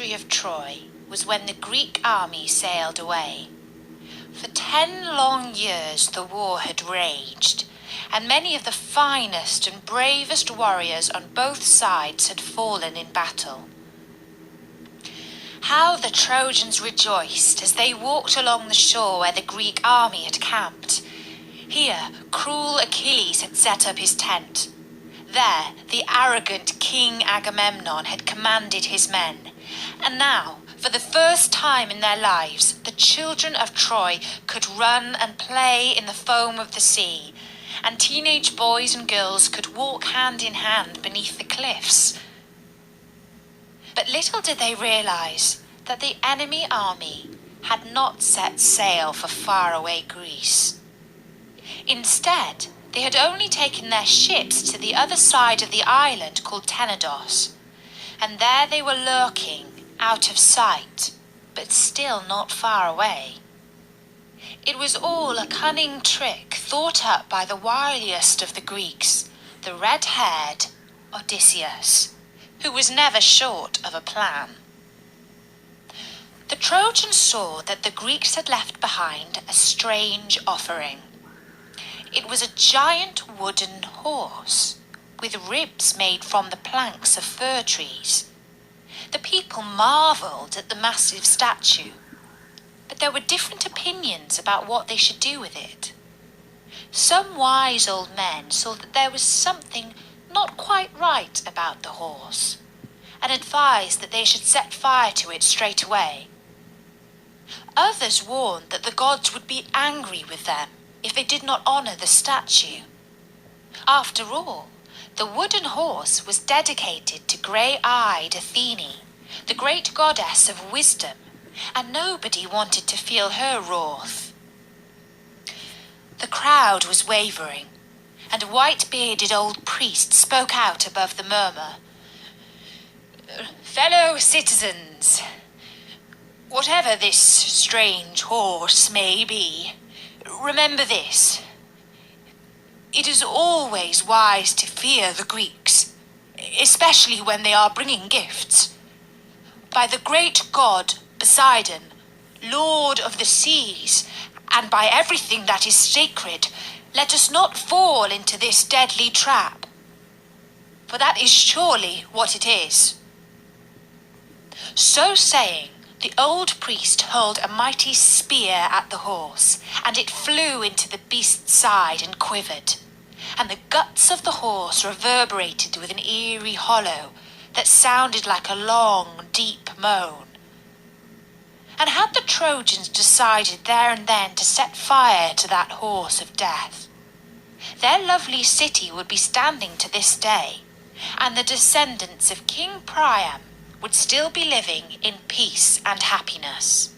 anniversary of Troy was when the Greek army sailed away. For 10 long years the war had raged, and many of the finest and bravest warriors on both sides had fallen in battle. How the Trojans rejoiced as they walked along the shore where the Greek army had camped. Here, cruel Achilles had set up his tent. There, the arrogant King Agamemnon had commanded his men. And now, for the first time in their lives, the children of Troy could run and play in the foam of the sea, and teenage boys and girls could walk hand in hand beneath the cliffs. But little did they realize that the enemy army had not set sail for faraway Greece. Instead, they had only taken their ships to the other side of the island called Tenedos, and there they were lurking, out of sight, but still not far away. It was all a cunning trick thought up by the wiliest of the Greeks, the red-haired Odysseus, who was never short of a plan. The Trojans saw that the Greeks had left behind a strange offering. It was a giant wooden horse, with ribs made from the planks of fir trees. The people marvelled at the massive statue, but there were different opinions about what they should do with it. Some wise old men saw that there was something not quite right about the horse, and advised that they should set fire to it straight away. Others warned that the gods would be angry with them if they did not honour the statue. After all, the wooden horse was dedicated to grey-eyed Athene, the great goddess of wisdom, and nobody wanted to feel her wrath. The crowd was wavering, and a white-bearded old priest spoke out above the murmur. "Fellow citizens, whatever this strange horse may be, remember this. It is always wise to fear the Greeks, especially when they are bringing gifts. By the great god Poseidon, lord of the seas, and by everything that is sacred, let us not fall into this deadly trap, for that is surely what it is." So saying, the old priest hurled a mighty spear at the horse, and it flew into the beast's side and quivered, and the guts of the horse reverberated with an eerie hollow that sounded like a long, deep moan. And had the Trojans decided there and then to set fire to that horse of death, their lovely city would be standing to this day, and the descendants of King Priam would still be living in peace and happiness.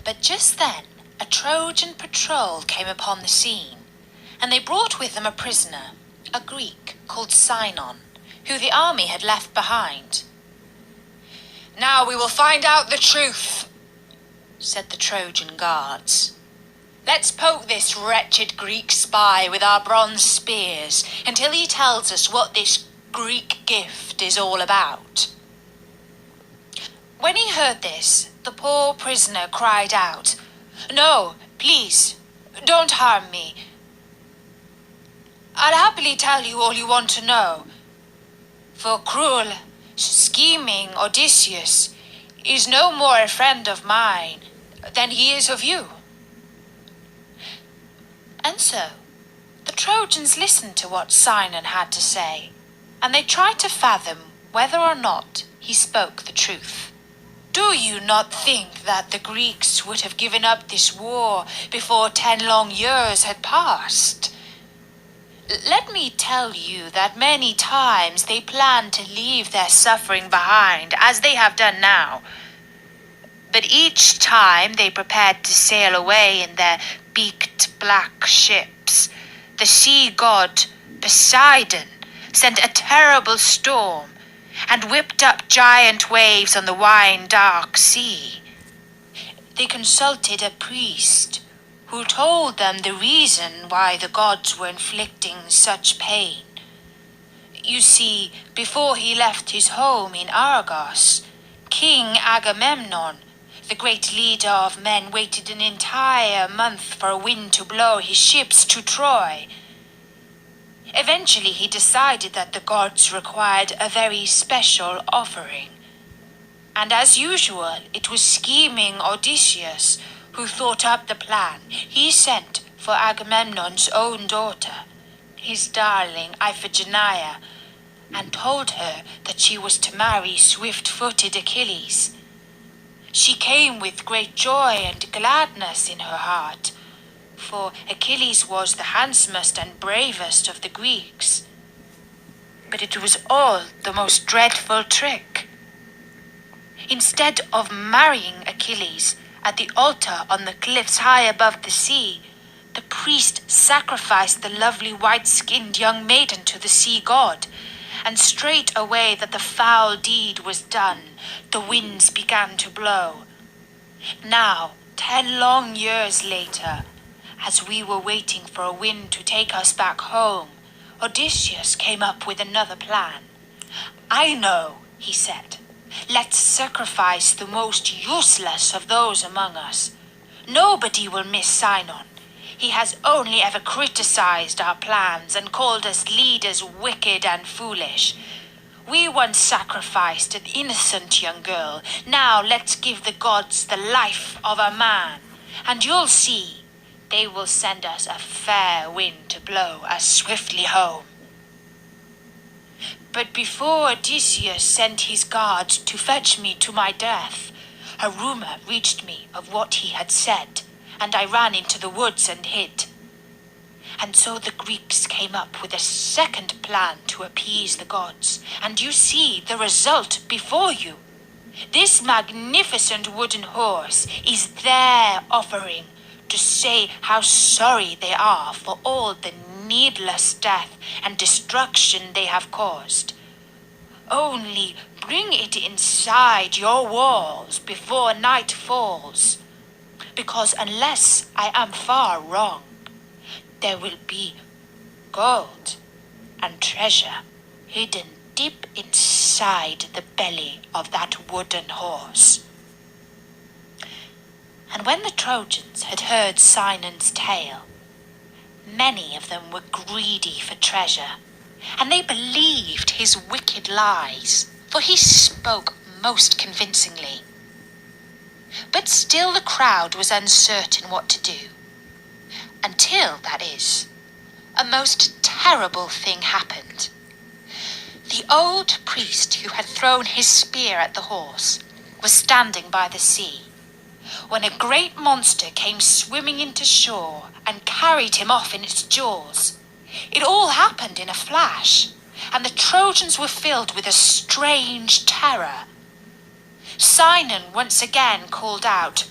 But just then, a Trojan patrol came upon the scene, and they brought with them a prisoner, a Greek called Sinon, who the army had left behind. "Now we will find out the truth," said the Trojan guards. "Let's poke this wretched Greek spy with our bronze spears until he tells us what this Greek gift is all about." When he heard this, the poor prisoner cried out, "No, please, don't harm me. I'll happily tell you all you want to know, for cruel, scheming Odysseus is no more a friend of mine than he is of you." And so, the Trojans listened to what Sinon had to say, and they tried to fathom whether or not he spoke the truth. "Do you not think that the Greeks would have given up this war before 10 long years had passed? Let me tell you that many times they planned to leave their suffering behind, as they have done now. But each time they prepared to sail away in their beaked black ships, the sea god Poseidon sent a terrible storm and whipped up giant waves on the wine-dark sea. They consulted a priest who told them the reason why the gods were inflicting such pain. You see, before he left his home in Argos, King Agamemnon, the great leader of men, waited an entire month for a wind to blow his ships to Troy. Eventually, he decided that the gods required a very special offering. And as usual, it was scheming Odysseus who thought up the plan. He sent for Agamemnon's own daughter, his darling Iphigenia, and told her that she was to marry swift-footed Achilles. She came with great joy and gladness in her heart, for Achilles was the handsomest and bravest of the Greeks. But it was all the most dreadful trick. Instead of marrying Achilles at the altar on the cliffs high above the sea, the priest sacrificed the lovely white-skinned young maiden to the sea god, and straight away that the foul deed was done, the winds began to blow. Now, 10 long years later, as we were waiting for a wind to take us back home, Odysseus came up with another plan. "I know," he said. "Let's sacrifice the most useless of those among us. Nobody will miss Sinon. He has only ever criticized our plans and called us leaders wicked and foolish. We once sacrificed an innocent young girl. Now let's give the gods the life of a man, and you'll see they will send us a fair wind to blow us swiftly home." But before Odysseus sent his guards to fetch me to my death, a rumor reached me of what he had said, and I ran into the woods and hid. And so the Greeks came up with a second plan to appease the gods, and you see the result before you. This magnificent wooden horse is their offering to say how sorry they are for all the needless death and destruction they have caused. Only bring it inside your walls before night falls, because unless I am far wrong, there will be gold and treasure hidden deep inside the belly of that wooden horse. And when the Trojans had heard Sinon's tale, many of them were greedy for treasure, and they believed his wicked lies, for he spoke most convincingly. But still the crowd was uncertain what to do, until, that is, a most terrible thing happened. The old priest who had thrown his spear at the horse was standing by the sea, when a great monster came swimming into shore and carried him off in its jaws. It all happened in a flash, and the Trojans were filled with a strange terror. Sinon once again called out,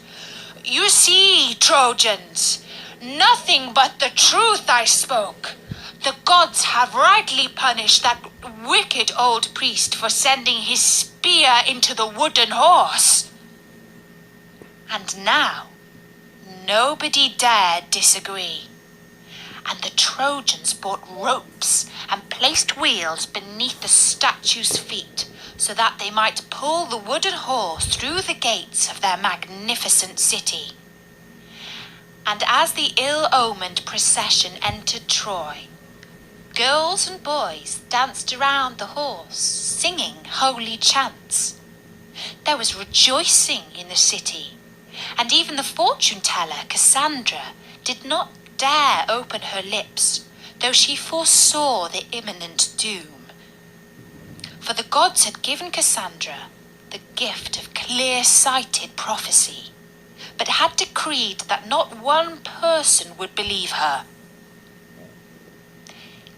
"You see, Trojans, nothing but the truth I spoke. The gods have rightly punished that wicked old priest for sending his spear into the wooden horse." And now, nobody dared disagree, and the Trojans brought ropes and placed wheels beneath the statue's feet so that they might pull the wooden horse through the gates of their magnificent city. And as the ill-omened procession entered Troy, girls and boys danced around the horse, singing holy chants. There was rejoicing in the city, and even the fortune-teller Cassandra did not dare open her lips, though she foresaw the imminent doom. For the gods had given Cassandra the gift of clear-sighted prophecy, but had decreed that not one person would believe her.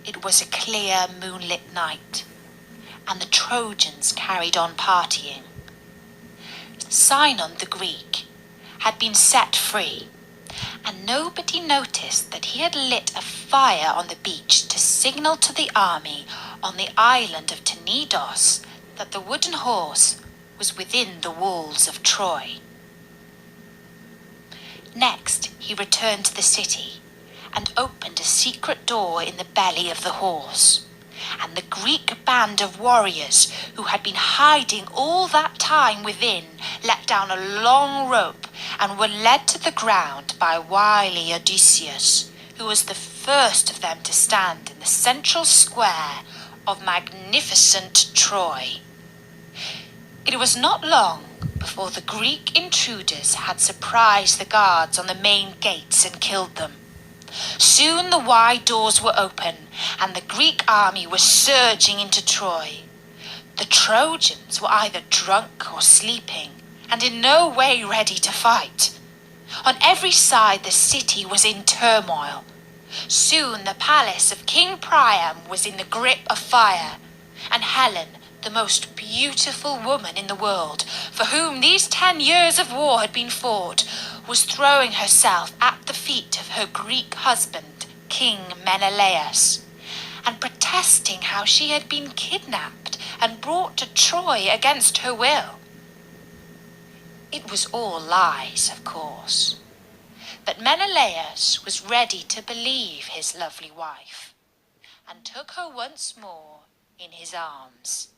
It was a clear moonlit night, and the Trojans carried on partying. Sinon the Greek had been set free, and nobody noticed that he had lit a fire on the beach to signal to the army on the island of Tenedos that the wooden horse was within the walls of Troy. Next, he returned to the city and opened a secret door in the belly of the horse, and the Greek band of warriors who had been hiding all that time within let down a long rope and were led to the ground by wily Odysseus, who was the first of them to stand in the central square of magnificent Troy. It was not long before the Greek intruders had surprised the guards on the main gates and killed them. Soon the wide doors were open, and the Greek army was surging into Troy. The Trojans were either drunk or sleeping, and in no way ready to fight. On every side the city was in turmoil. Soon the palace of King Priam was in the grip of fire, and Helen, the most beautiful woman in the world, for whom these 10 years of war had been fought, was throwing herself at the feet of her Greek husband, King Menelaus, and protesting how she had been kidnapped and brought to Troy against her will. It was all lies, of course, but Menelaus was ready to believe his lovely wife, and took her once more in his arms.